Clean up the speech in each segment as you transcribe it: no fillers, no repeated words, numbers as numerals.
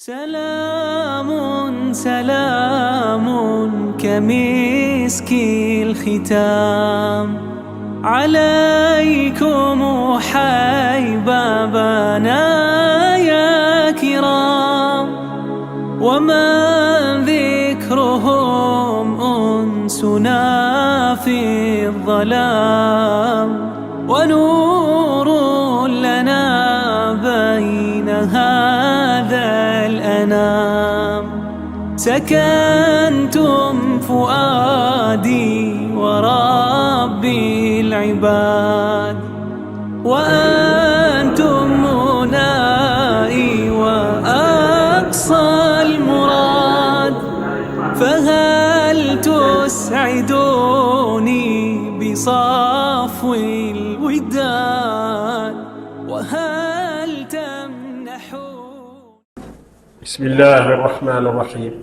سلام سلام كمسك الختام عليكم حبابنا يا كرام، ومن ذكرهم أنسنا في الظلام، ونور لنا بين هذا الأنام. سكنتم فؤادي وربي العباد، وأنتم منائي وأقصى المراد، فهل تسعدوني بصفو الوداد، وهل تمنحون. بسم الله الرحمن الرحيم.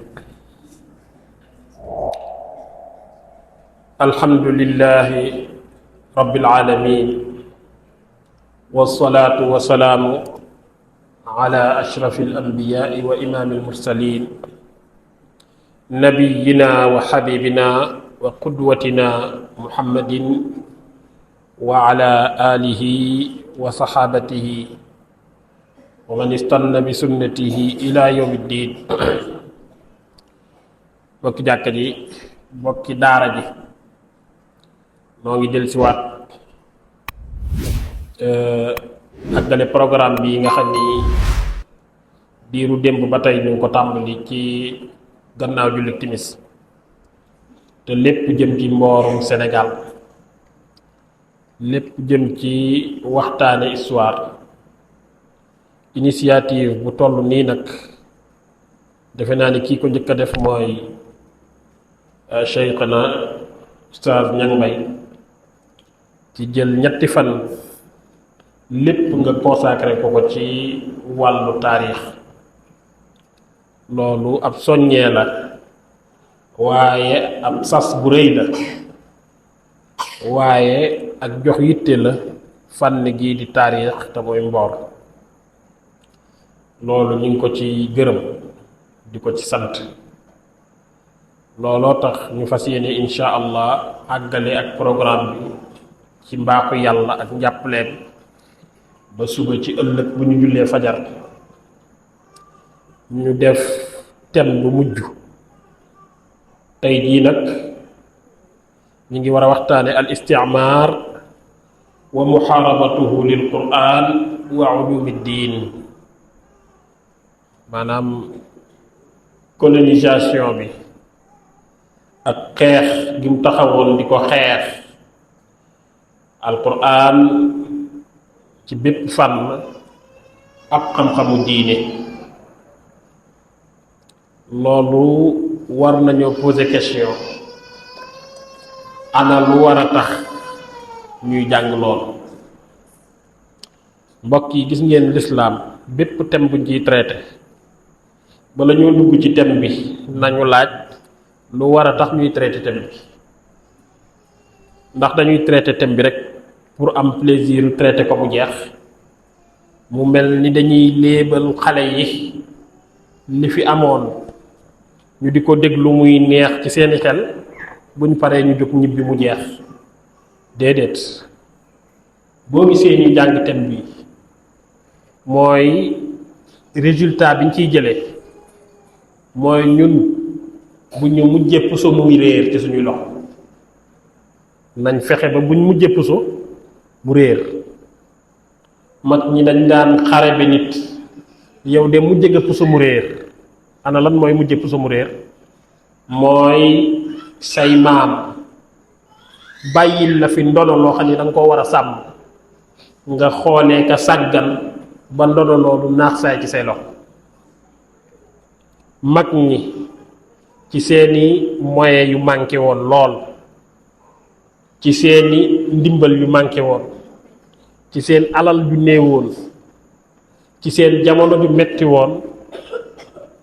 الحمد لله رب العالمين، والصلاة والسلام على أشرف الأنبياء وإمام المرسلين، نبينا وحبيبنا وقدوتنا محمد وعلى آله وصحابته ومن استنى بسنته إلى يوم الدين. bokki jàkka ji, bokki daara ji, noo ngi del siwaat àggale programme bi nga xam ni diiru démb ba tey ñu ngi ko tàmbali ci gannaaw julli timis, te lépp jëm ci mboorum Sénégal, lépp jëm ci waxtaane histoire. Initiative bu toll nii nag defe naa ni kii ko njëkk a def mooy Cheikhna Oustaz Niang Mbaye, ci jël ñetti fan lépp nga consacré ko ci wàllu taarix. loolu ab soññee la, waaye ab sas bu rëy la, waaye ak jox yitte la fànn gii di taarix te mooy mboor. loolu ñu ngi ko ci gërëm di ko ci sant. looloo tax ñu fas yéene insha allah àggale ak programme bi ci mbaaxu yàlla ak njàppaleem ba suba ci ëllëg bu ñu jullee fajar ñu def thème bu mujj. tey jii nag ñu ngi war a waxtaane al isti'maar wa muharabatuhu lil qur'an wa ulumi diin, maanaam colonisation bi ak xeex gi mu taxawoon di ko xeex alquran ci bépp fànn ak xam-xamu diine. loolu war nañoo poser question, ana lu war a tax ñuy jàng loolu. mbokk yi, gis ngeen lislaam bépp thème buñ ciy traité, bala ñoo dugg ci thème bi nañu laaj lu war a tax ñuy traité thème bi. ndax dañuy traité thème bi rek pour am plaisir traité ko mu jeex, mu mel ni dañuy léebal xale yi li fi amoon ñu di ko déglu muy neex ci seeni xel, buñ paree ñu jóg ñibbi mu jeex. déedéet, boo gisee ñu jàng thème bi mooy résultat biñ ciy jëlee mooy ñun bu ñu mujjee puso muy réer ci suñuy loxo, nañ fexe ba buñ mujjee puso mu réer. mag ñi dañ daan xare bi nit, yow de mujje nga puso mu réer. ana lan mooy mujjee puso mu réer? mooy say maam bàyyil la fi ndono loo xam ne da nga koo war a sàmm, nga xoolee ka sàggan ba ndono loolu naax saay ci say loxo. mag ñi ci seeni moyens yu manqué woon lool, ci seeni ndimbal yu manqué woon, ci seen alal ju néewoon, ci seen jamono ju metti woon,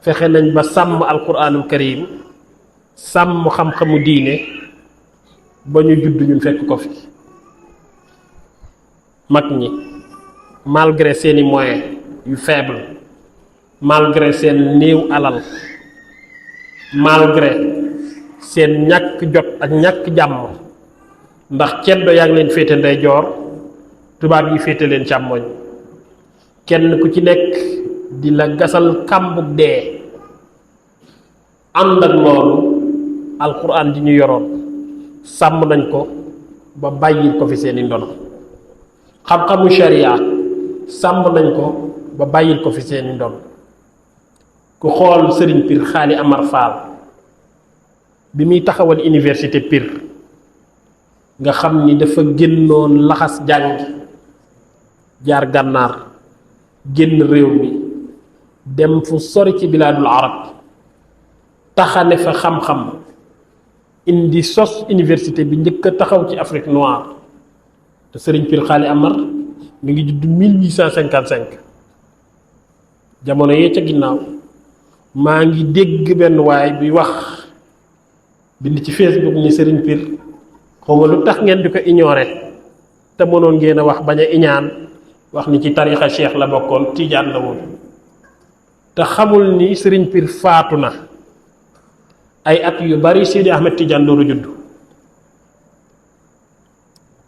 fexe nañ ba sàmm alquranul karim, sàmm xam-xamu diine ba ñu judd ñun fekk ko fi. mag ñi malgré seeni moyens yu faible, malgré seen néew alal, malgré seen ñàkk jot ak ñàkk jàmm, ndax ceddo yaa ngi leen féete ndeyjoor, tubaab yi féete leen càmmoñ, kenn ku ci nekk di la gasal kàmbug dee. ànd ak loolu alquran di ñu yoroon sàmm nañ ko ba bàyyil ko fi seeni ndono, xam-xamu sharia sàmm nañ ko ba bàyyil ko fi seeni ndono. ku xool sëriñ Pir Xaali Amar Fall bi muy taxawal université Pir nga xam ni dafa génnoon laxas jàngi jaar gànnaar, génn réew mi dem fu sori ci bilaadul arab, taxane fa xam-xam, indi sos université bi njëkk a taxaw ci Afrique noire. te sëriñ Pir Xaali Amar mi ngi judd 1855. jamono yee ca ginnaaw maa ngi dégg benn waay bi wax bind ci Facebook ni sëriñ Pir xawma lu tax ngeen di ko ignorer te mënoon ngeen a wax bañ a iñaan wax ni ci tarixa cheikh la bokkoon, tijaan la woon. te xamul ni sëriñ Pir faatu na ay at yu bari Sidi Ahmed Tidiane dooru judd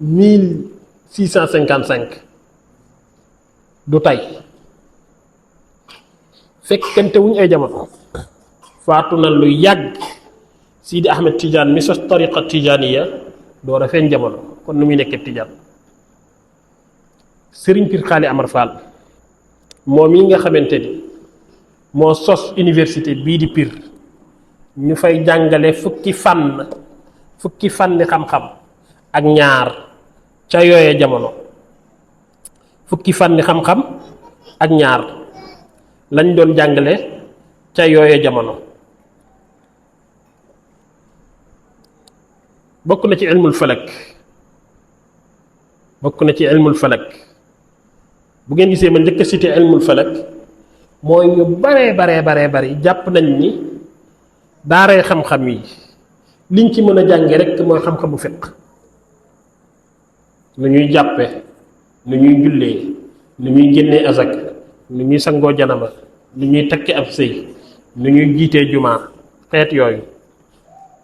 1655 du tey, fekkente wuñ ay jamono. faatu na lu yàgg Sidi Ahmed Tidiane mi sos tariqa tijaniya door a feeñ jamono, kon nu muy nekkee Tijaan. sëriñ Pir Xaali Amar Fall moom yi nga xamante ni moo sos université bii di Pir, ñu fay jàngale fukki fànni xam-xam ak ñaar ca yooye jamono. fukki fànni xam-xam ak ñaar lañ doon jàngale ca yooye jamono. bokk na ci ilmul falak. bu ngeen gisee ma njëkk a cité ilmul falak mooy ñu baree jàpp nañ ni daaray xam-xam yi liñ ci mën a jànge rekk mooy xam-xamu fiq, nu ñuy jàppe, nu ñuy jullee, nu ñuy génnee azak, nu ñuy sangoo janaba, nu ñuy takki ab sëy, nu ñuy jiitee jumaa, xeet yooyu.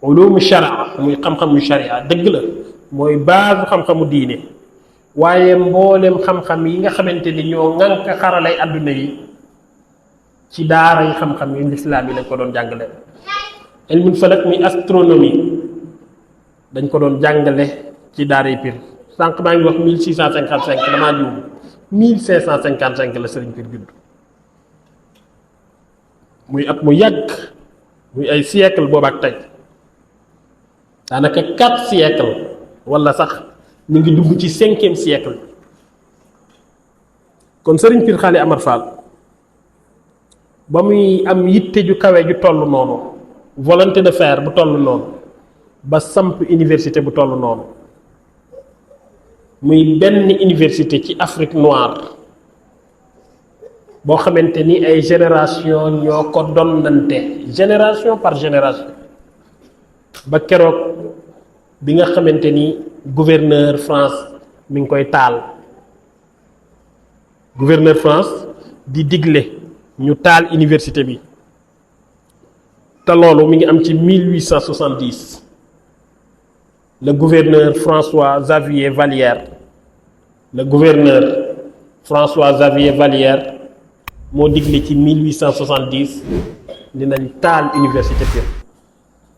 ulumu sharia muy xam-xamu sharia dëgg la mooy baasu xam-xamu diine, waaye mboolem xam-xam yi nga xamante ni ñoo ŋànk xaralay àdduna yi ci daaray xam-xam yu lislaam yi lañ ko doon jàngale. ilmul falak muy astronomie dañ ko doon jàngale ci daaray Pir. sànq maa ngi wax 1655 damaa juum 1555 la sëriñ Pir judd, muy at mu yàgg, muy ay siècle boobaak tey, daanaka 4 siècle wala sax ñu ngi dugg ci 5e siècle. kon sëriñ Pir Xaali Amar Fall ba muy am yitte ju kawe ju toll noonu, volonté de faire bu toll noonu, ba samp université bu toll noonu, muy benn université ci Afrique noire boo xamante ni ay génération ñoo ko donnante, génération par génération, ba keroog bi nga xamante ni gouverneur France mi ngi koy taal. gouverneur France di digle ñu taal université bi, te loolu mi ngi am ci 1870. le gouverneur François Xavier Vallière moo digle ci 1870 dinañ taal université Pire,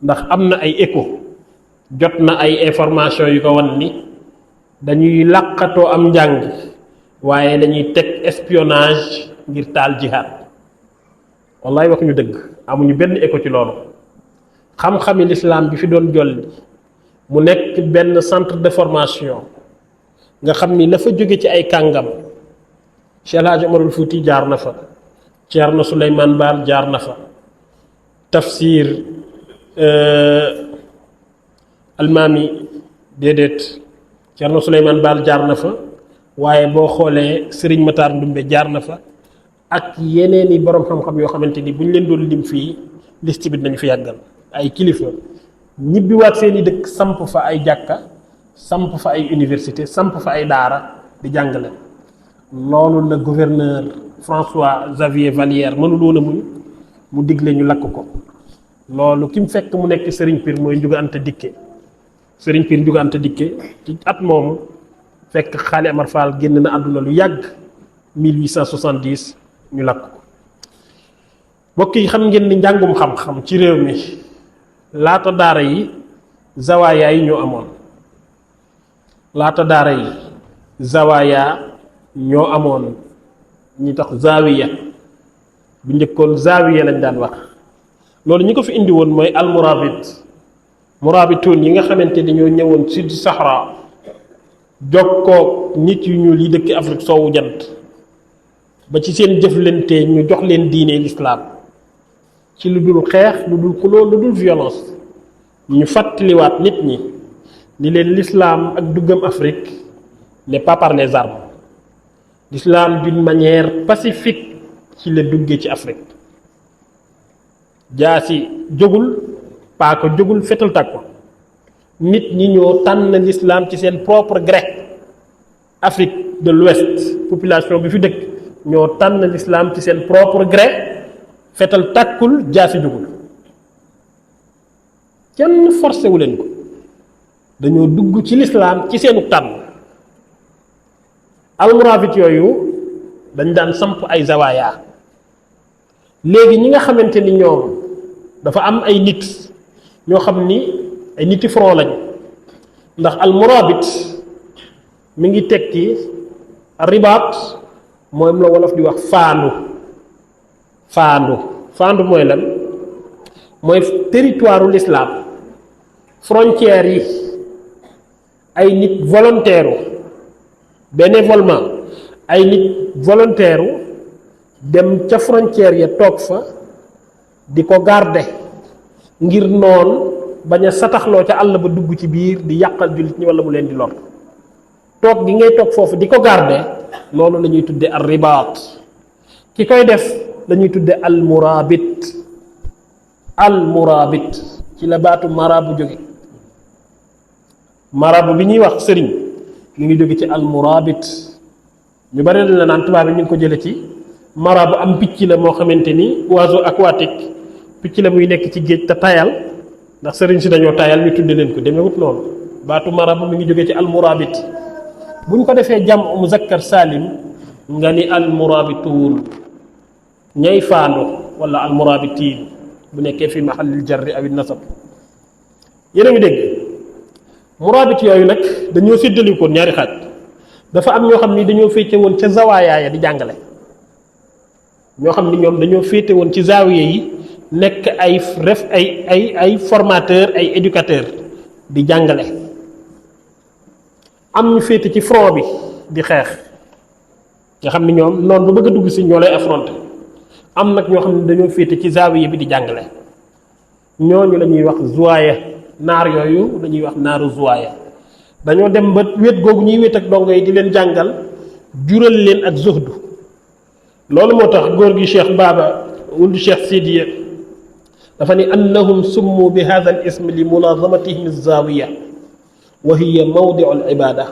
ndax am na ay écho, jot na ay information yu ko wan ni dañuy làqatoo am njàng waaye dañuy teg espionnage ngir taal jihaad. wallaay wax ñu dëgg, amuñu benn écho ci loolu. xam-xami lislaam bi fi doon jolli mu nekk benn centre de formation nga xam ni la fa jóge ci ay kàngam, Cheikh El Hadj Omarul Fouti jaar na fa, Thierno Souleymane Baal jaar na fa, Tafsir Almaami déedéet, Thierno Souleymane Baal jaar na fa, waaye boo xoolee Serigne Matar Ndumbe jaar na fa, ak yeneen i borom xam-xam yoo xamante ni bu ñu leen doon lim fii liste bi nañu fi yàggal. ay kilifa ñibbiwaat seeni dëkk, samp fa ay jàkka, samp fa ay université, samp fa ay daara di jàngale. loolu la gouverneur François Xavier Vallière mënul woon a muñ mu digle ñu lakk ko loolu ki mu fekk mu nekk Serigne Pire mooy Ndiouga Anta Dické Serigne Pire Ndiouga Anta Dické ci at moomu fekk Xaali Amar Fall génn na àdduna lu yàgg 1870 ñu lakk ko mbokk yi xam ngeen ni njàngum xam-xam ci réew mi laata daara yi zawaaya yi ñoo amoon laata daara yi zawaaya ñoo amoon ñi tax zaawiya bu njëkkoon zaawiya lañ daan wax loolu ñi ko fi indi woon mooy almurabit murabituun yi nga xamante ni ñoo ñëwoon sud Sahara jokkoo nit yu ñuul yi dëkk Afrique soowu jant ba ci seen jëflante ñu jox leen diine l'islam ci lu dul xeex lu dul xuloo lu dul violence ñu fàttaliwaat nit ñi ni leen l'islam ak duggam Afrique n'est pas par les armes l'islam d'une manière pacifique ci la duggee ci Afrique jaasi jógul paaka jógul fetal tàg ko nit ñi ñoo tànn l'islam ci seen propre gré Afrique de l'Ouest population bi fi dëkk ñoo tànn l'islam ci seen propre gré fetal tàkkul jaasi jógul kenn forcé wu leen ko dañoo dugg ci l'islam ci seenu tànn almoravit yooyu dañ daan samp ay zawaaya léegi ñi nga xamante ni ñoom dafa am ay nit ñoo xam ni ay niti front lañ ndax almoravit mi ngi tekki ribaat mooy la wolof di wax faandu mooy lan mooy territoire u l'islam frontières yi ay nit volontaire bénévolement ay nit volontaire dem ca frontière ya toog fa di ko garder ngir noon bañ a sataxloo ca àll ba dugg ci biir di yàqal jullit ñi wala mu leen di lor toog gi ngay toog foofu di ko garder loolu la ñuy tudde al ribaat ki koy def dañuy tudde al murabit ci la baatu marabu jóge marabu bi ñuy wax sëriñ mi ngi jóge ci al murabit ñu bari la naan tubaab bi ñu ngi ko jële ci marabu am picc la moo xamante ni oiseau aquatique picc la muy nekk ci géej te tayal ndax sëriñ si dañoo tayal ñu tudde leen ko demewut noonu baatu marabu mi ngi jóge ci al murabit bu ñu ko defee jam muzakkar salim nga ni al murabituun ñay faando wala al murabitiin bu nekkee fi mahallil jarri aw nasab yéen a ngi dégg murabit yooyu nag dañoo séddalikoon ñaari xaaj dafa am ñoo xam ni dañoo féete woon ca zawaaya ya di jàngale ñoo xam ni ñoom dañoo féete woon ci zaawiya yi nekk ay formateur ay éducateur di jàngale am ñu féete ci front bi di xeex nga xam ni ñoom noonu bu bëgg a dugg si ñoo lay affronter am nag ñoo xam ne dañoo féete ci zaawiya bi di jàngale ñooñu la ñuy wax zuwaaya naar yooyu dañuy wax naaru zuwaaya dañoo dem ba wét googu ñuy wét ak dongo yi di leen jàngal jural leen ak zuhdu loolu moo tax góor gi Cheikh Baba wuldu Cheikh Sidiya dafa ni annahum summu bi hadha al ism li mulazamatihim az-zawiya wa hiya mawdi'u al ibada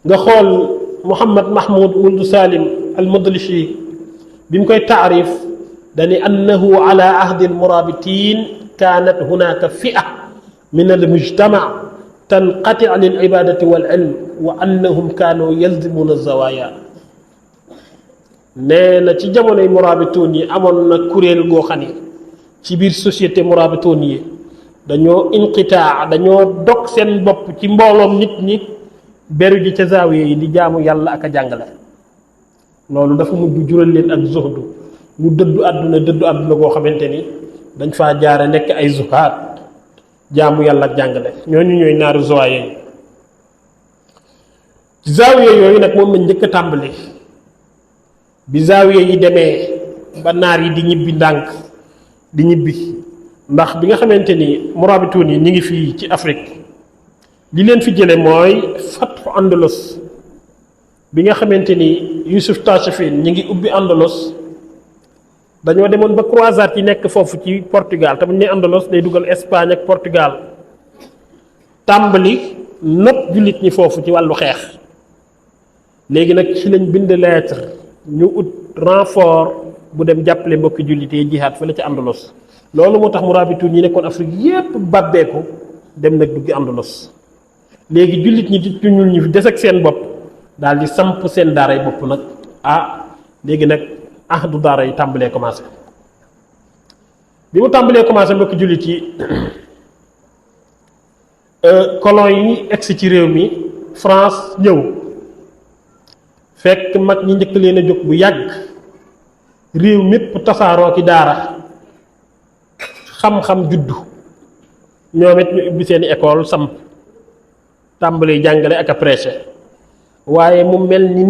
nga xool Muhammad Mahmoud wuldu Salim al Mudlishi bi mu koy taarif dani annahu ala ahdi al murabitin kanat hunaka fi'a min al mujtama tanqati' lil ibadati wal ilm wa annahum kanu yalzimuna az-zawaya nee na ci jamonoy murabitoon yi amoon na kuréel goo xam ne ci biir société murabitoon yi dañoo inqitaa dañoo dog seen bopp ci mbooloom nit ñi beru ji ca zaawiya yi di jaamu yàlla ak a jàngale loolu dafa mujj jural leen ak zuhdu ñu dëddu àdduna goo xamante ni dañ faa jaare nekk ay zuhaat jaamu yàlla ak jàngale ñooñu ñooy naaru zuwaaya yi ci zaawiya yooyu nag moom lañ njëkk a tàmbali bi zaawiya yi demee ba naar yi di ñibbi ndànk di ñibbi ndax bi nga xamante ni murabituun yi ñi ngi fii ci Afrique li leen fi jële mooy fatxu Andalus bi nga xamante ni Yusuf Tachfine ñi ngi ubbi Andalus dañoo demoon ba croisade yi nekk foofu ci Portugal te bu ñu nee Andalus day dugal Espagne ak Portugal tàmbali not jullit ñi foofu ci wàllu xeex léegi nag ci lañ bind lettre ñu ut renfort bu dem jàppale mbokki jullit yi jihaad fële ca Andalos loolu moo tax murabituun ñi nekkoon Afrique yépp babbeeku dem nag duggi Andalos léegi jullit ñi di ñuul ñi fi des ak seen bopp daal di samp seen daara yi bopp nag léegi nag du daara yi tàmbalee commencé bi mu tàmbalee commencé mbokki jullit yi colon yi egsi ci réew mi France ñëw fekk mag ñi njëkk leen a jóg bu yàgg réew mépp tasaaroo ki daara xam-xam juddu ñoom it ñu ubbi seeni école samp tàmbalee jàngale ak a prêcher waaye mu mel ni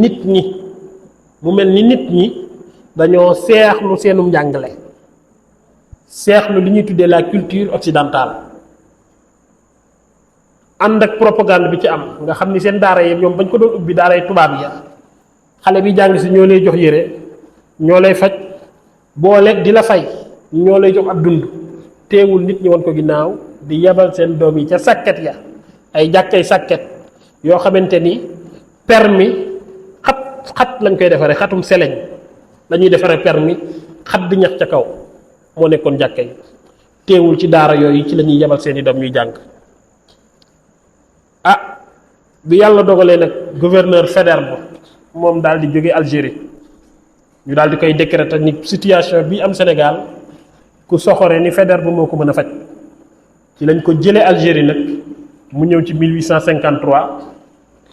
nit ñi dañoo seexlu seenum njàngale seexlu li ñuy tuddee la culture occidentale ànd ak propagande bi ci am nga xam ni seen daara yi ñoom bañ ko doon ubbi daara yi tubaab ya xale bi jàng si ñoo lay jox yére ñoo lay faj boole di la fay ñoo lay jox ab dund teewul nit ñi won ko ginnaaw di yebal seen doom yi ca sàkket ya ay jàkkay sàkket yoo xamante ni permis xat lañ koy defaree xatum seleñ lañuy defaree permis xat di ñax ca kaw moo nekkoon jàkka yi teewul ci daara yooyu ci la ñuy yebal seeni doom ñuy jàng bi yàlla dogalee nag gouverneur Faidherbe moom daal di jóge Algérie ñu daal di koy décréter ni situation bi am Sénégal ku soxore ni Faidherbe moo ko mën a faj ci lañ ko jëlee Algérie nag mu ñëw ci 1853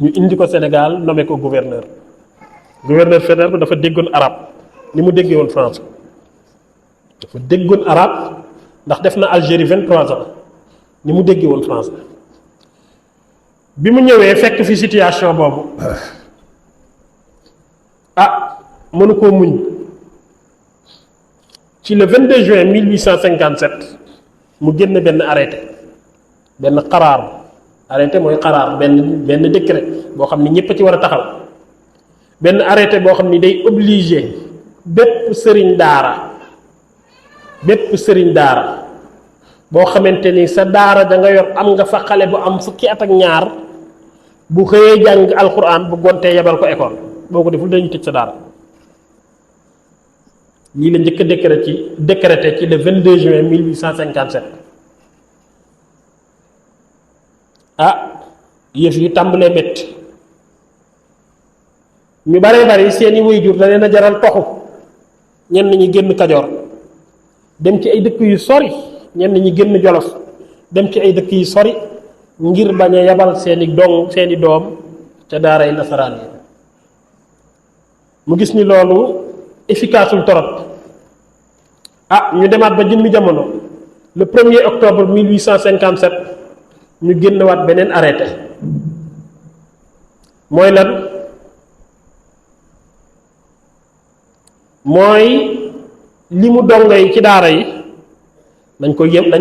ñu indi ko Sénégal nommé ko gouverneur Faidherbe dafa déggoon arabe ni mu déggee woon France dafa déggoon arabe ndax def na Algérie 23 ans ni mu déggee woon France bi mu ñëwee fekk fi situation boobu mënu koo muñ ci le 22 juin 1857 mu génn benn arrêté benn xaraar arrêté mooy xaraar benn décret boo xam ni ñëpp a ci war a taxaw benn arrêté boo xam ni day obligé bépp sëriñ daara boo xamante ni sa daara da nga yor am nga fa xale bu am fukki at ak ñaar bu xëyee jàng alxuraan bu gontee yebal ko école boo ko deful dañu tëj sa daara lii la njëkk a décrété ci le 22 juin 1857 yëf yi tàmbalee métti ñu baree bari seeni waajur da leen a jaral toxu ñenn ñi génn Kajoor dem ci ay dëkk yu sori ñenn ñi génn Jolof dem ci ay dëkk yu sori ngir bañ a yabal seeni doom ca daaray nasaraan yi mu gis ni loolu efficaceul torop ñu demaat ba jëmmi jamono le 1er octobre 1857 ñu génnewaat beneen arrêté mooy lan mooy li mu dongo yi ci daara yi dañ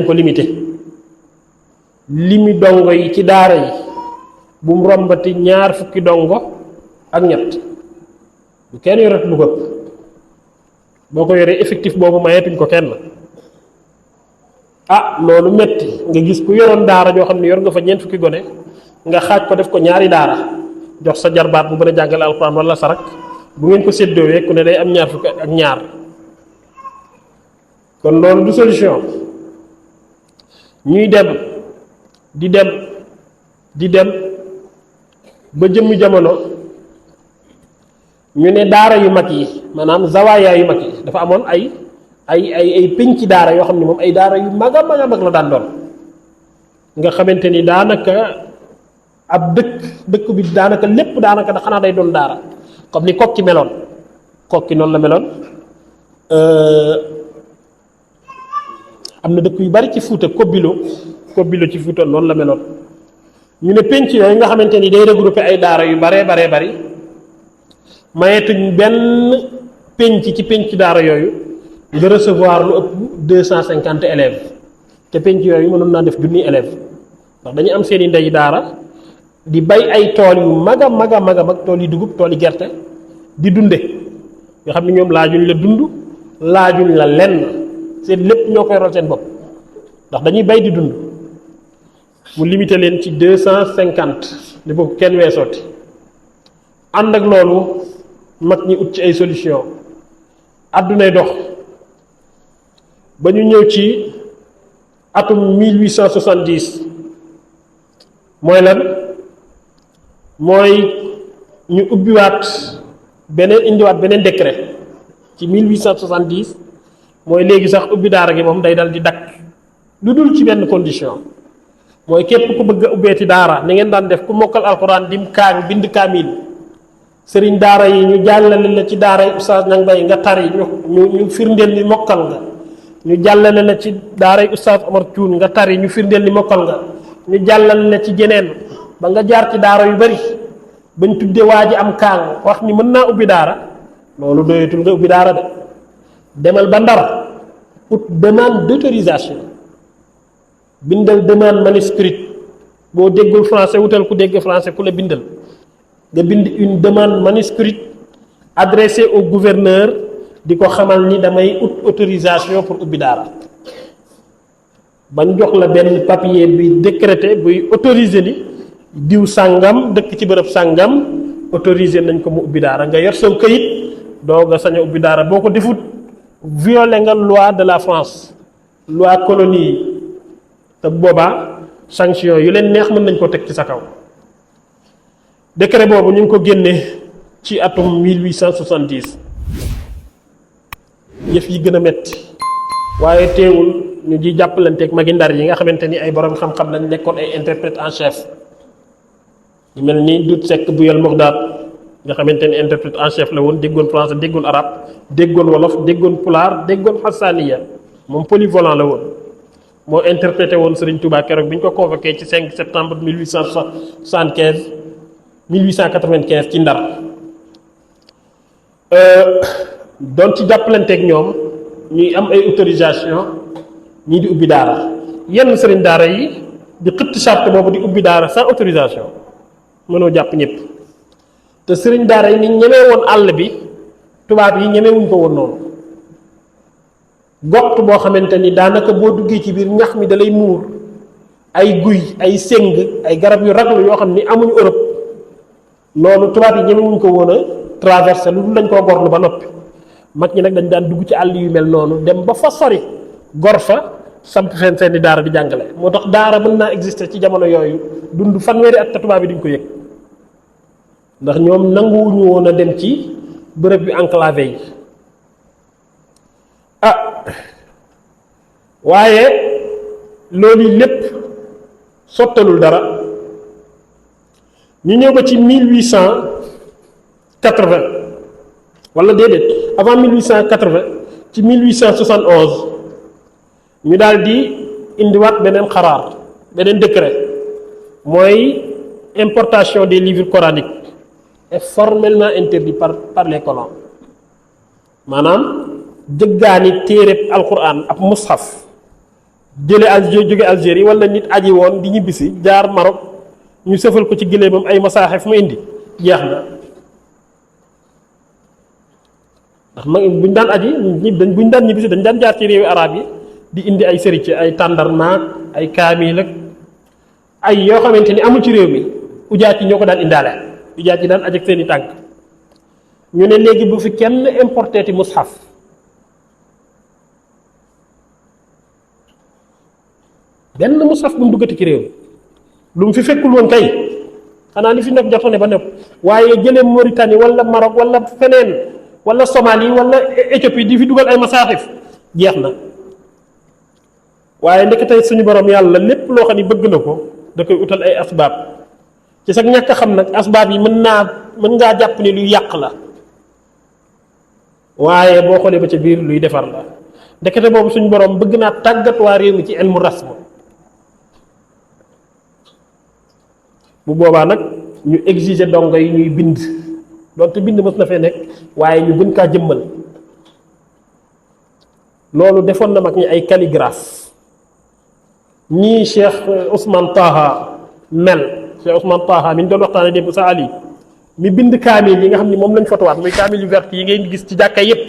ko limité limi dongo yi ci daara yi bu mu rombati ñaar fukki dongo ak ñett bu kenn yorat lu ko boo ko yoree effectif boobu mayeetuñ ko kenn loolu metti nga gis ku yoroon daara joo xam ne yor nga fa ñeent fukki gone nga xaaj ko def ko ñaari daara jox sa jarbaat bu mën a jàngale alxuraan wala sa rak bu ngeen ko séddoowee ku ne day am ñaar fukki ak ñaar kon loolu du solution ñuy dem di dem ba jëmmi jamono ñu ne daara yu mag yi maanaam zawaaya yu mag yi dafa amoon ay pénc daara yoo xam ne moom ay daara yu mag a mag la daan doon nga xamante ni daanaka ab dëkk bi daanaka lépp daanaka xanaa day doon daara comme ni kokki meloon kokki noonu la meloon am na dëkk yu bari ci Fuuta Kobilo ci Fuuta noonu la meloon ñu ne pénc yooyu nga xamante ni day regroupé ay daara yu baree bari mayetuñ benn pénc ci pénc daara yooyu nga recevoir lu ëpp 250 élèves te pénc yooyu mënoon naa def junni élèves ndax dañu am seeni ndey daara di bay ay tool yu mag tool yi dugub tool yi gerte di dunde nga xam ne ñoom laajuñ la dund laajuñ la lenn seen lépp ñoo koy rool seen bopp ndax dañuy bay di dund mu limité leen ci 250 li boobu kenn weesooti ànd ak loolu mag ñi ut ci ay solution àddunay dox ba ñu ñëw ci atum 1870 mooy lan mooy ñu ubbiwaat indiwaat beneen décret ci 1870 mooy léegi sax ubbi daara gi moom day dal di dakk lu dul ci benn condition mooy képp ku bëgg a ubbeeti daara ni ngeen daan def ku mokkal alxuraan dim kaang bind kaamil sëriñ daara yi ñu jàllale la ci daara yi oustaz Ñang Bay nga tari ñu firndeel ni mokkal nga ñu jàllale la ci daara yi oustaz Omar Cuun nga tari ñu firndeel ni mokkal nga ñu jàllale la ci jeneen ba nga jaar ci daara yu bari bañ tuddee waa ji am kaang wax ni mën naa ubbi daara loolu doyatul nga ubbi daara de demal ba Ndar pour demande d'autorisation bindal demande manuscrite boo déggul français wutal ku dégg français ku la bindal nga bind une demande manuscrite adressée au gouverneur di ko xamal ni damay ut autorisation pour ubbi daara bañ jox la benn papier bi décrété buy autorisé ni diw sàngam dëkk ci bërëb sàngam autorisé nañ ko mu ubbi daara nga yor saw këyit doo nga sañ a ubbi daara boo ko defut violé nga loi de la France loi colonie yi te boobaa sanction yu leen neex mën nañ ko teg ci sa kaw décret boobu ñu ngi ko génne ci atum 1870 yëf yi gën a metti waaye teewul ñu ji jàppalanteeg magi Ndar yi nga xamante ni ay borom xam-xam lañ nekkoon ay interprète en chef ñu mel ni Dut Sekk Buyal Moxdaat nga xamante ni interprète en chef la woon déggoon français déggoon arabe déggoon wolof déggoon pulaar déggoon xasaaniya moom polyvalent la woon moo interprété woon Serigne Touba keroog bi ñu ko convoqué ci 5 septembre 1895 ci Ndar doon ci jàppalanteeg ñoom ñuy am ay autorisation ñii di ubbi daara yenn sëriñ daara yi di xëtt charte boobu di ubbi daara sans autorisation mënoo jàpp ñëpp te sëriñ daara yi ni ñemee woon àll bi tubaab yi ñemewuñ ko woon noonu gott boo xamante ni daanaka boo duggee ci biir ñax mi dalay muur ay guy ay séng ay garab yu raglu yoo xam ni amuñu Europe loolu tubaab yi ñemewuñ ko woon a traversé lu dul lañ koo gorlu ba noppi mag ñi nag dañ daan dugg ci àll yu mel noonu dem ba fa sori gor fa samp seeni daara di jàngale moo tax daara mën naa exister ci jamono yooyu dund fanweeri at te tubaab yi duñ ko yëg ndax ñoom nanguwuñu woon a dem ci bërëb bi enclavé yi waaye loolu lépp sottalul dara ñu ñëw ba ci 1880 wala déedéet avant 1880 ci 1871 ñu daal di indiwaat beneen xaraar beneen décret mooy importation des livres coraniques est formellement interdit par les colons maanaam jëggaani téereb alquran ab mushaf jóge Algérie wala nit aji woon di ñibbisi jaar Maroc ñu sëfal ko ci gëléemam ay masaaxif mu indi jeex na ndax ma buñ daan aji buñ daan ñibbisi dañ daan jaar ci réewi arab yi di indi ay sëriñ ci ay tàndarmaak ay kaamil ak ay yoo xamante ni amul ci réew mi ujaat yi ñoo ko daan indaale ujaat yi daan aj ak seeni tànk ñu ne léegi bu fi kenn importé ti mushaf benn mushaf bu mu duggati ci réew mi lu mu fi fekkul woon kay xanaa li fi nekk jotone ba nepp waaye jëlee Mauritanie wala Maroc wala feneen wala Somalie wala Éthiopie di fi dugal ay masaaxif jeex na waaye ndekk tey suñu borom yàlla lépp loo xam ne bëgg na ko da koy utal ay asbaab ci sax ñàkk a xam nag asbaab yi mën ngaa jàpp ne luy yàq la waaye boo xoolee ba ca biir luy defar la ndekete boobu suñu borom bëgg naa tàggat waa réew mi ci ilmu rasm bu boobaa nag ñu exiger dongo yi ñuy bind doonte bind mës na fee nekk waaye ñu gën kaa jëmmal loolu defoon na mag ñi ay calligraphe ñii Cheikh Ousmane Taha mel Cheikh Ousmane Taha mi ñu doon waxtaane démb sa Ali mi bind kaamil yi nga xam ni moom lañ fotowaat muy kaamil yu vert yi ngay gis ci jàkka yépp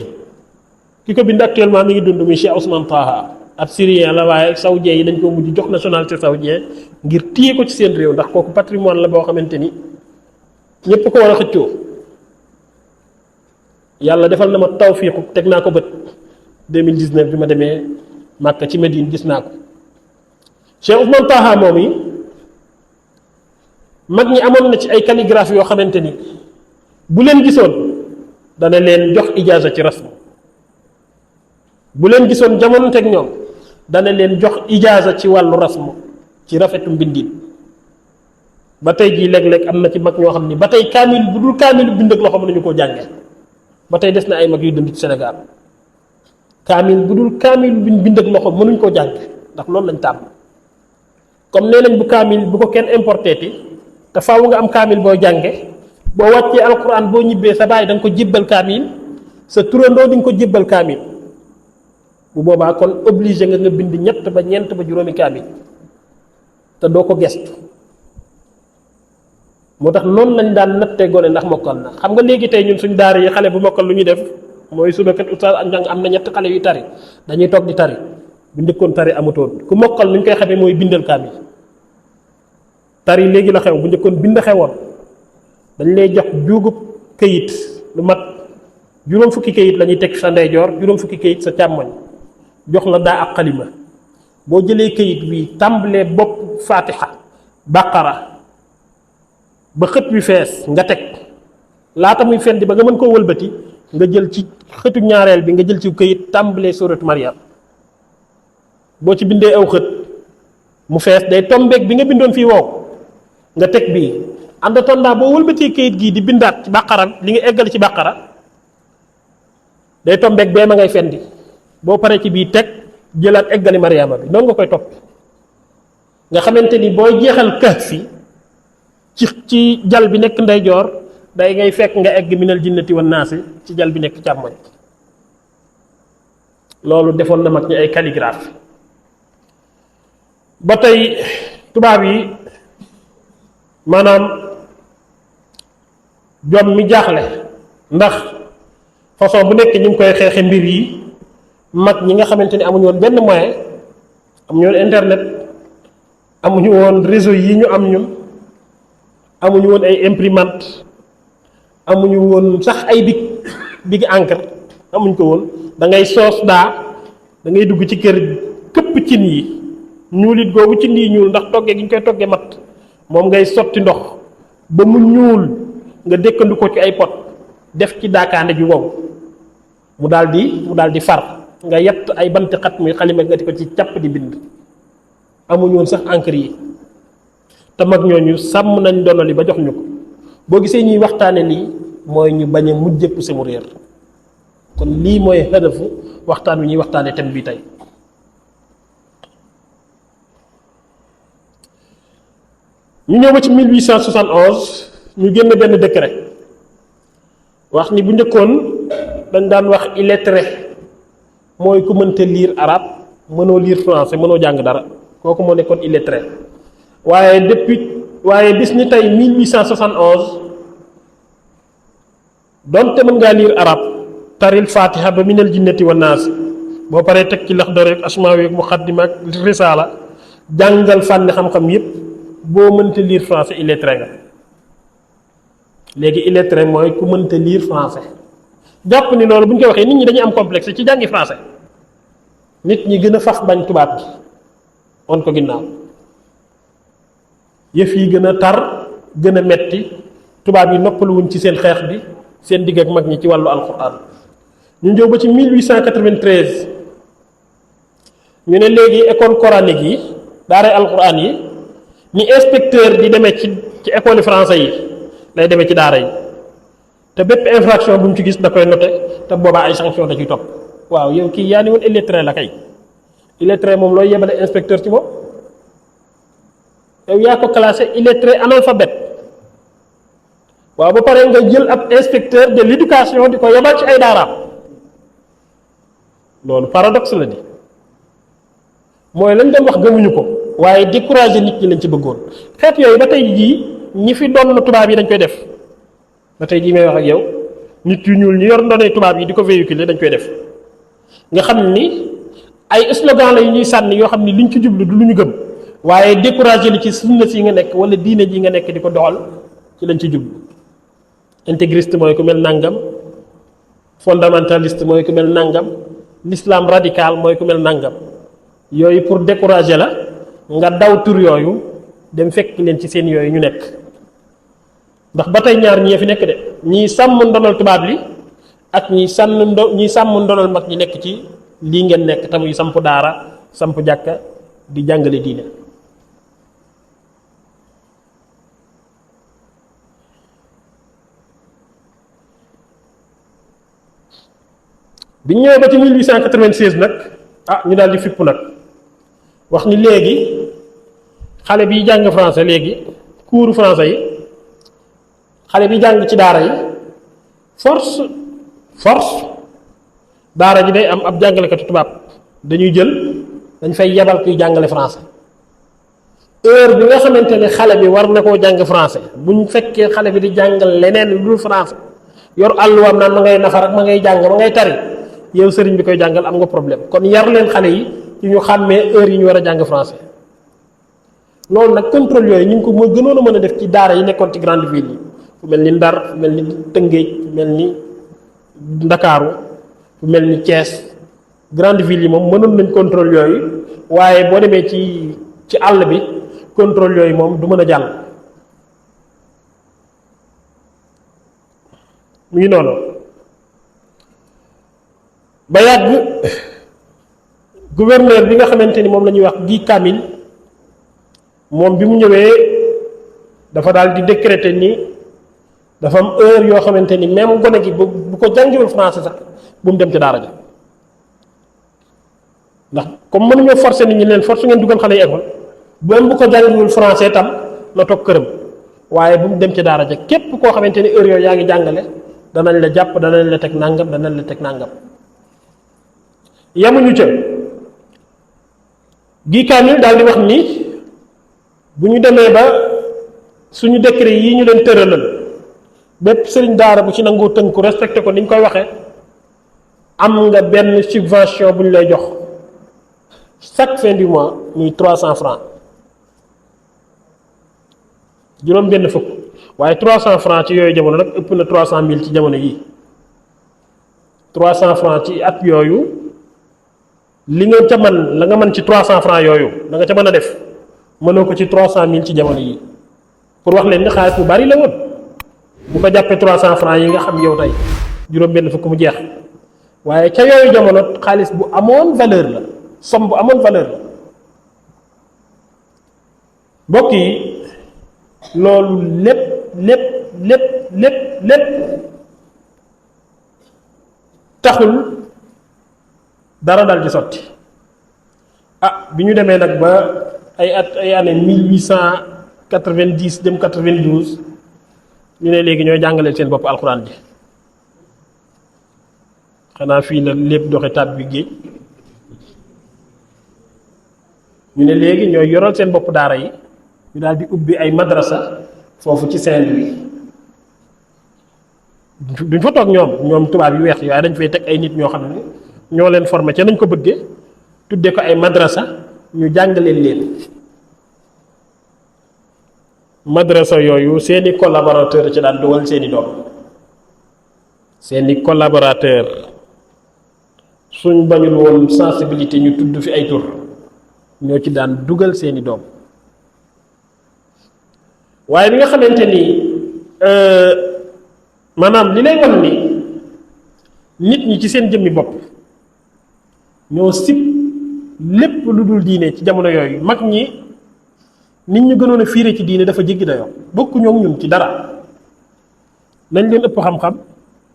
ki ko bind actuellement mi ngi dund muy Cheikh Ousmane Taha ab syrien la waaye saoudien yi dañ ko mujj jox nationalité saoudien ngir téye ko ci seen réew ndax kooku patrimoine la boo xamante ni ñépp ko war a xëccoo yàlla defal na ma tawfiiqu teg naa ko bët 2019 bi ma demee Màkka ci Medine gis naa ko Cheikh Ousmane Taha moom yi mag ñi amoon na ci ay calligraphie yoo xamante ni bu leen gisoon dana leen jox ijaaza ci rasm bu leen gisoon jamono teg ñoom dana leen jox ijaaza ci wàllu rasm ci rafetu mbindin ba tey jii léeg-léeg am na ci mag ñoo xam ni ba tey kaamil bu dul kaamilu bind ak loxo mënuñu koo jàngee ba tey des na ay mag yu dund ci Sénégal kaamil bu dul kaamilu bind ak loxo mënuñ koo jàngee ndax loolu lañ tàmm comme nee nañ bu kaamil bu ko kenn importé ti te faaw nga am kaamil boo jànge boo wàccee alquran boo ñibbee sa baay da nga ko jébbal kaamil sa turandoo di nga ko jébbal kaamil bu boobaa kon obligé nga bind ñett ba ñeent ba juróomi kaamil te doo ko gestu moo tax noonu lañ daan nattee gone ndax mokkal na xam nga léegi tey ñun suñ daara yi xale bu mokkal lu ñuy def mooy suba kat oustaz am na ñett xale yu tari dañuy toog di tari bu njëkkoon tari amutoon ku mokkal lu ñu koy xamee mooy bindal kaamil tari léegi la xew bu njëkkoon bind xewoon dañ lay jox juugub këyit lu mat juróom fukki këyit la ñuy teg sa ndeyjoor juróom fukki këyit sa càmmoñ jox la daa ak xalima boo jëlee këyit bi tàmbalee bopp fatiha baqara ba xët wi fees nga teg laata muy fendi ba nga mën koo wëlbati nga jël ci xëtu ñaareel bi nga jël ci këyit tàmbalee suratu Maryam boo ci bindee aw xët mu fees day tombeeg bi nga bindoon fii wow nga teg bii ànd tondaa boo wëlbatee këyit gii di bindaat ci bàqara li nga eggali ci bàqara day tombeeg bee ma ngay fendi boo paree ci bii teg jëlaat eggali Mariama bi noonu nga koy topp nga xamante ni booy jeexal Kahf ci jal bi nekk ndeyjoor day ngay fekk nga egg minal jinnati wan naasi ci jal bi nekk càmmoñ loolu defoon na mag ñi ay calligraphie ba tey tubaab yi maanaam jom mi jaaxle ndax façon bu nekk ñu ngi koy xeexe mbir yi mag ñi nga xamante ni amuñu woon benn moyen amuñu woon internet amuñu woon réseau yi ñu am ñun amuñu woon ay imprimante amuñu woon sax ay big encre amuñ ko woon da ngay soos daa da ngay dugg ci kër këpp cin yi ñuulit googu cin yi ñuul ndax toggee gi ñu koy toggee mat moom ngay sotti ndox ba mu ñuul nga dëkkandu ko ci ay pot def ci daakaande ju wow mu daal di far nga yett ay banti xat muy xalima nga di ko ci càpp di bind amuñu woon sax encre yi te mag ñooñu sàmm nañ donali ba jox ñu ko boo gisee ñuy waxtaane lii mooy ñu bañ a mujj jëpp mu réer kon lii mooy hadafu waxtaan wi ñuy waxtaane thème bi tey ñu ñëw ba ci 1871 ñu génn benn décret wax ni bu njëkkoon dañ daan wax illettré mooy ku mënta lire arabe mënoo lire français mënoo jàng dara kooku moo nekkoon illettré waaye bis ni tey 1871 donte mën ngaa lire arabe taril fatiha ba minal jinnati wan naas boo paree teg ci Laxdari ak Asmaawi ak Muqaddima ak Risaala jàngal fànni xam-xam yépp boo mënta lire français illettré nga léegi illettré mooy ku mënta lire français jàpp ni loolu bu ñu ko waxee nit ñi dañuy am complexe ci jàngi français nit ñi gën a faf bañ tubaab gi on ko ginnaaw yëf yi gën a tar gën a metti tubaab yi noppaluwuñ ci seen xeex bi seen digg ak mag ñi ci wàllu alquran ñu ñëw ba ci 1893 ñu ne léegi école coranique yi daaray alquran yi ni inspecteur di demee ci école français yi lay demee ci daara yi te bépp infraction bu mu ci gis da koy noté te boobaa ay sanction da ciy topp waaw yow kii yaa ni woon illettré la kay illettré moom looy yebale inspecteur ci moom yow yaa ko classé illettré analphabète waaw ba pare nga jël ab inspecteur de l'éducation di ko yebal ci ay daaraam loolu paradoxe la di mooy lañ doon wax gëmuñu ko waaye décourager nit ñi lañ ci bëggoon xeet yooyu ba tey jii ñi fi doon tubaab yi dañ koy def ba tey jii may wax ak yow nit yu ñuul ñu yor ndonay tubaab yi di ko véhiculer dañ koy def nga xam ni ay slogan la yu ñuy sànni yoo xam ni liñ ci jublu du lu ñu gëm waaye décourager li ci sunna si nga nekk wala diine ji nga nekk di ko doxal ci lañ ci jublu intégriste mooy ku mel nangam fondamentaliste mooy ku mel nangam l'islam radical mooy ku mel nangam yooyu pour décourager la nga daw tur yooyu dem fekk leen ci seen yooyu ñu nekk ndax ba tey ñaar ñi fi nekk de ñii sàmm ndonal tubaab li ak ñi sàmm ndonal mag ñi nekk ci lii ngeen nekk tamuy samp daara samp jàkka di jàngale diine bi ñëwee ba ci 1896 nag ñu daal di fipp nag wax ni léegi xale bi jàng français léegi cours français yi xale bi jàng ci daara yi force daara ji day am ab jàngalekatu tubaab dañ fay yebal kuy jàngale français heure bi nga xamante ne xale bi war na koo jàng français buñ fekkee xale bi di jàngal leneen lu dul français yor àlluwaam naan ma ngay nafar ak ma ngay jàng ma ngay tari yow sëriñ bi koy jàngal am nga problème kon yar leen xale yi ci ñu xàmmee heure yi ñu war a jàng français loolu nag contrôle yooyu ñu ngi ko mooy gënoon a mën a def ci daara yi nekkoon ci grande ville yi fu mel ni Ndar fu mel ni Tëngéej fu mel ni Ndakaaru fu mel ni Thiès grande ville yi moom mënoon nañ contrôle yooyu waaye boo demee ci àll bi contrôle yooyu moom du mën a jàll mu ngi noonu ba yàgg gouverneur bi nga xamante ni moom la ñuy wax Guy Camille moom bi mu ñëwee dafa daal di décréter ni dafa am heure yoo xamante ni même gone gi bu ko jàngiwul français sax bu mu dem ci daara ja ndax comme mënuñoo forcer nit ñi leen force ngeen dugal xale yi école même bu ko jàngiwul français tam na toog këram waaye bu mu dem ci daara ja képp koo xamante ni heure yooyu yaa ngi jàngale danañ la jàpp danañ la teg nangam danañ la teg nangam yamuñu ca Guy Camille daal di wax ni bu ñu demee ba suñu décret yi ñu leen tëralal bépp sëriñ daara bu ci nangoo tënku respecté ko ni ñu koy waxee am nga benn subvention bu ñu lay jox chaque fin du mois muy 300 francs juróom benn fukk waaye 300 francs ci yooyu jamono nag ëpp na 300 000 ci jamono yii 300 francs ci at yooyu li nga ca man la nga mën ci 300 francs yooyu da nga ca mën a def mënoo ko ci 300 000 ci jamono yi pour wax leen ni xaalis bu bari la woon bu ko jàppee 300 francs yi nga xam yow tey juróom benn fukk mu jeex waaye ca yooyu jamono xaalis bu amoon valeur la somme bu amoon valeur la mbokk yi loolu lépp taxul dara dal di sotti bi ñu demee nag ba ay année 1890 dem 92 ñu ne léegi ñooy jàngaleel seen bopp alxuraan ji xanaa fii la lépp doxe tab bi géej ñu ne léegi ñooy yoral seen bopp daara yi ñu daal di ubbi ay madrasa foofu ci Saint-Louis duñ fa toog ñoom tubaab yu weex yi waaye dañ fay teg ay nit ñoo xam ne ñoo leen formé ca nañ ko bëggee tudde ko ay madrasa ñu jàngaleen leen madrasa yooyu seeni collaborateur ci daan dugal seeni doom seeni collaborateur suñ bañul woon sensibilité ñu tudd fi ay tur ñoo ci daan dugal seeni doom waaye bi nga xamante ni maanaam li lay wan ni nit ñi ci seen jëmmi bopp ñoo sib lépp lu dul diine ci jamono yooyu mag ñi nit ñu gënoon a fiire ci diine dafa jéggi dayoo bokku ñoom ñun ci dara nañ leen ëpp xam-xam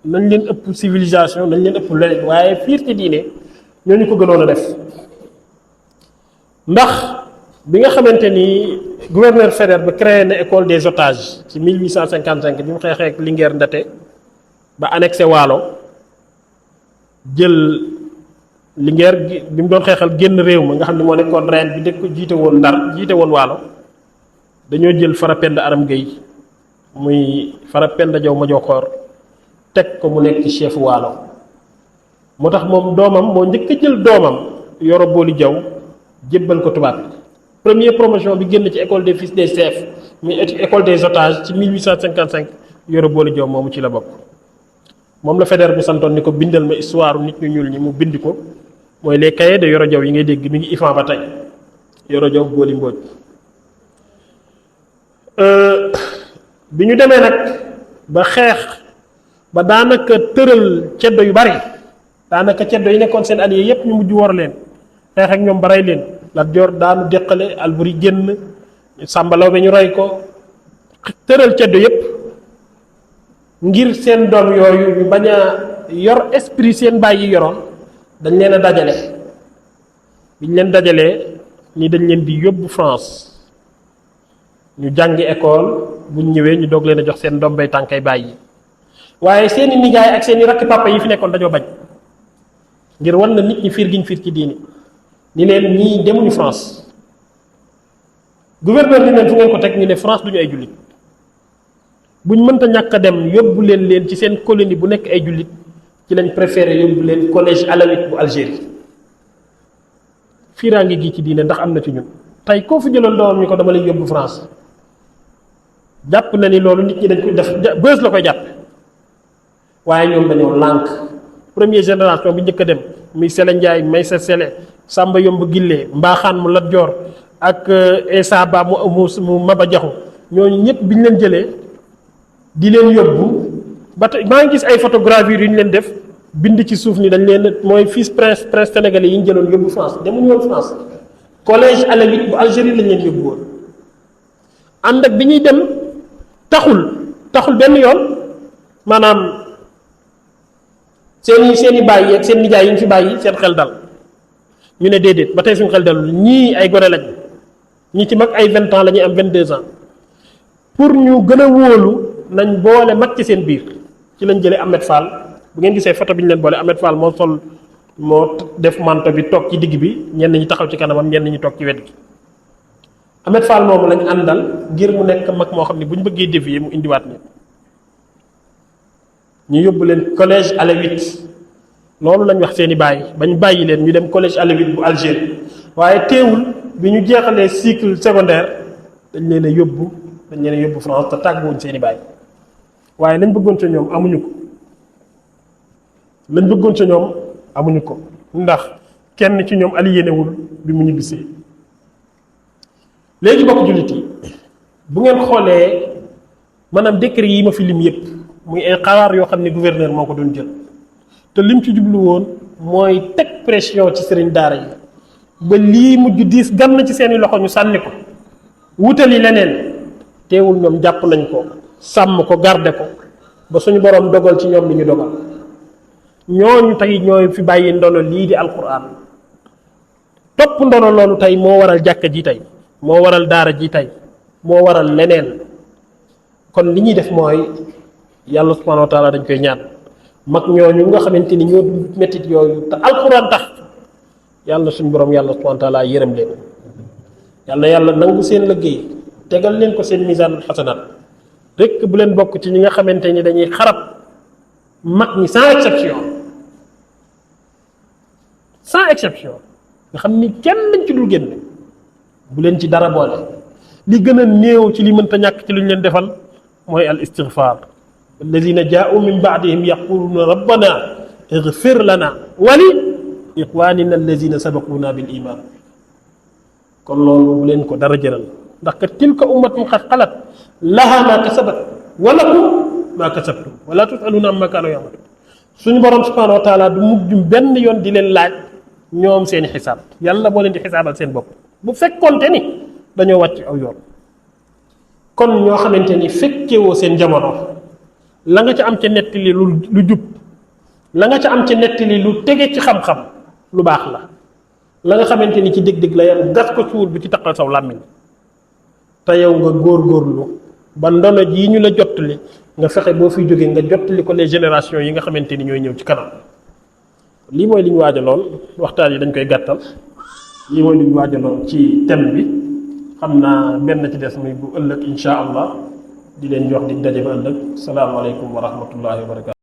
nañ leen ëpp civilisation nañ leen ëpp leneen waaye fiir ci diine ñoo ñu ko gënoon a def ndax bi nga xamante ni gouverneur Faidherbe ba créé na école des otages ci 1855 bi mu xeexee ak Linguère Ndaté ba annexé Waalo jël Linguère bi mu doon xeexal génn réew ma nga xam ne moo nekkoon reine bi dëkk ko jiite woon Ndar jiite woon Waalo dañoo jël Farapenda Aram Gueye muy Farapenda Jaw Majooxoor teg ko mu nekk ci chef Waalo moo tax moom doomam moo njëkk a jël doomam Yoro Booli Jaw jébbal ko tubaab bi première promotion bi génn ci école des fils des chefs muy école des otages ci 1855 Yoro Booli Jaw moomu ci la bokk moom la Faidherbe bi santoon ni ko bindal ma histoire nit ñu ñuul ñi mu bind ko mooy les cahiers de Yoro Diaw yi ngay dégg mi ngi IFAN ba tey Yoro Diaw Booli Mbodj bi ñu demee nag ba xeex ba daanaka tëral ceddo yu bari daanaka ceddo yi nekkoon seen allié yépp ñu mujj wor leen xeex ak ñoom ba rey leen Lat Joor daanu déqale Alburi génn Sàmba Lawbe ñu rey ko tëral ceddo yépp ngir seen doom yooyu ñu bañ a yor esprit seen baay yi yoroon dañ leen a dajale biñ leen dajalee ni dañ leen di yóbbu France ñu jàngi école buñ ñëwee ñu doog leen a jox seen ndombay tànkay baay yi waaye seeni nijaay ak seeni rakki papa yi fi nekkoon dañoo bañ ngir wan na nit ñi fiir giñ fiir ci diini ni leen ñii demuñu France gouverneur ni leen fu ngeen ko teg ñu ne France duñu ay jullit buñ mënta ñàkk a dem yóbbu leen ci seen colonie bu nekk ay jullit ci lañ préféré yóbbu leen collège alawite bu Algérie fiiraange gi ci diine ndax am na ci ñun tey koo fi jëloon doomam ñu ko dama lay yóbbu France jàpp na ni loolu nit ñi dañ koy def bës la koy jàpp waaye ñoom dañoo lànk première génération bi njëkk a dem muy Sele Njaay Maysa Sele Sàmba Yomb Gille Mbaaxaan mu Lat Joor ak Essa Ba mu Maba Jaxu ñooñu ñëpp bi ñu leen jëlee di leen yóbbu ba tey maa ngi gis ay photogravure yu ñu leen def bind ci suuf ni dañ leen mooy fils prince sénégalais yi ñu jëloon yóbbu France demuñu woon France collège alawite bu Algérie lañ leen yóbbu woon ànd ak bi ñuy dem taxul benn yoon maanaam seeni bàyyi ak seen nijaay yi ñu fi bàyyi seen xel dal ñu ne déedéet ba tey suñu xel dalul ñii ay gone lañ ñi ci mag ay 20 ans la ñuy am 22 ans pour ñu gën a wóolu nañ boole mag ci seen biir ci lañ jëlee Ahmed Fall bu ngeen gisee photo bi ñu leen boole Ahmed Fall moo def manto bi toog ci digg bi ñenn ñi taxaw ci kanamam ñenn ñi toog ci wet gi Ahmed Fall moomu lañ àndal ngir mu nekk mag moo xam ne bu ñu bëggee dévier mu indiwaat ñu yóbbu leen collège alawite loolu lañ wax seeni bàyyi bañ bàyyi leen ñu dem collège alawite bu Algérie waaye teewul bi ñu jeexalee cycle secondaire dañ leen a yóbbu France te tàgguwuñ seeni bàyyi waaye lañ bëggoon ca ñoom amuñu ko ndax kenn ci ñoom aliénéwul bi mu ñibbisee léegi bokk jullit yi bu ngeen xoolee maanaam décret yi ma fi lim yépp muy ay xawaar yoo xam ne gouverneur moo ko doon jël te lim ci jublu woon mooy teg pression ci sëriñ daara yi ba lii mujj diis gan na ci seeni loxo ñu sànni ko wutali leneen teewul ñoom jàpp nañ ko sàmm ko garde ko ba suñu boroom dogal ci ñoom li ñu dogal ñooñu tey ñooy fi bàyyi ndono lii di alquran topp ndono loolu tey moo waral jàkka ji tey moo waral daara ji tey moo waral leneen kon li ñuy def mooy yàlla subhanahu wa taala dañ koy ñaan mag ñooñu nga xamante ni ñoo mettit yooyu te alquran tax yàlla suñu borom yàlla subhanahu wa taala yërëm leen yàlla nangu seen liggéey tegal leen ko seen misaan xasanat rek bu leen bokk ci ñi nga xamante ni dañuy xarab mag ñi sans exception nga xam ni kenn lañ ci dul génn bu leen ci dara boole li gën a néew ci li mënta ñàkk ci lu ñu leen defal mooy al istighfar alladina jaa'u min ba'dihim yaquluna rabbana ighfir lana wa li ikhwanina alladina sabaquna bil iman kon loolu bu leen ko dara jëral ndax kat tilka ummatun qad xalat laha ma kasabat wa lakum ma kasabtum wala tusaluna amma kaanu ya'malun suñu borom subhanahu wa taala du mujj benn yoon di leen laaj ñoom seeni xisaab yàlla moo leen di xisaabal seen bopp bu fekkoonte ni dañoo wàcc aw yoon kon ñoo xamante ni fekkewoo seen jamono la nga ca am ca nettali lu jub la nga ca am ca nettali lu tege ci xam-xam lu baax la nga xamante ni ci dëgg-dëgg la yam gas ko suul bi ci taqal saw làmmiñ te yow nga góorgóorlu ba ndono jii ñu la jottali nga fexe boo fiy jógee nga jottali ko les générations yi nga xamante ni ñooy ñëw ci kanam lii mooy li ñu waajaloon waxtaan yi dañ koy gàttal lii mooy li ñu waajaloon ci thème bi xam naa benn ci des muy bu ëllëg insha allah di leen jox di daje ba ëllëg salaamaaleykum wa rahmatullahi wa barakatu